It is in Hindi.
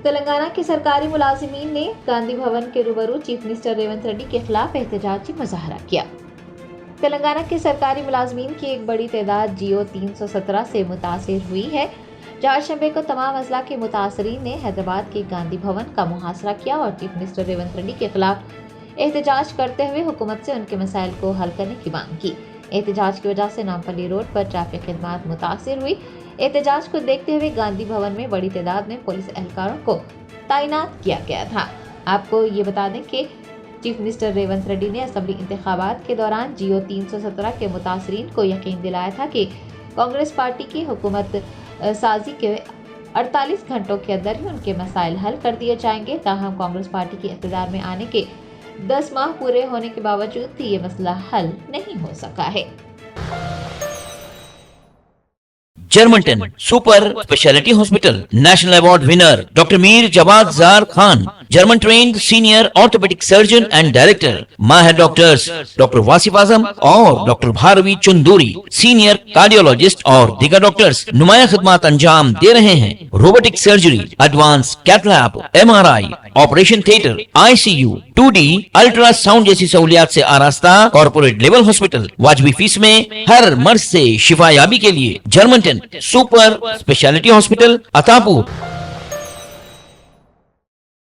तेलंगाना के सरकारी मुलाजिमीन ने गांधी भवन के रूबरू चीफ मिनिस्टर रेवंत रेड्डी के खिलाफ एहतजाजी मुजाहरा किया। तेलंगाना के सरकारी मुलाजिमीन की एक बड़ी तादाद जियो 317 से मुतासिर हुई है। जहाँ शंबे को तमाम अजला के मुतासरीन ने हैदराबाद के गांधी भवन का मुहासरा किया और चीफ मिनिस्टर रेवंत रेड्डी के खिलाफ एहतजाज करते हुए हुकूमत से उनके मसाइल को हल करने की मांग की। एहतजाज की वजह से नामपल्ली रोड पर ट्रैफिक खिदमत मुतासिर हुई। एहतजाज को देखते हुए गांधी भवन में बड़ी तादाद में पुलिस एहलकारों को तैनात किया गया था। आपको ये बता दें कि चीफ मिनिस्टर रेवंत रेड्डी ने असेंबली इंतखाबात के दौरान जियो 317 के मुतासरीन को यकीन दिलाया था कि कांग्रेस पार्टी की हुकूमत साजी के 48 घंटों के अंदर ही उनके मसाइल हल कर दिए जाएंगे। ताहम कांग्रेस पार्टी के इक़्तिदार में आने के 10 माह पूरे होने के बावजूद भी ये मसला हल नहीं हो सका है। Germanten super speciality hospital national award winner doctor Mir Jawad Zar Khan, German trained senior orthopaedic surgeon and director, माहिर डॉक्टर्स डॉक्टर वासिफ आजम और doctor Bharavi Chanduri, senior cardiologist और दीगर डॉक्टर्स नुमाया खिदमत अंजाम दे रहे हैं। Robotic surgery, advance cath lab, MRI, operation theatre, ICU, 2D ultrasound जैसी सहूलियात से आरास्ता कॉर्पोरेट लेवल हॉस्पिटल। वाजबी फीस में हर मर्ज से शिफायाबी के लिए Germanton super speciality hospital, Attapur.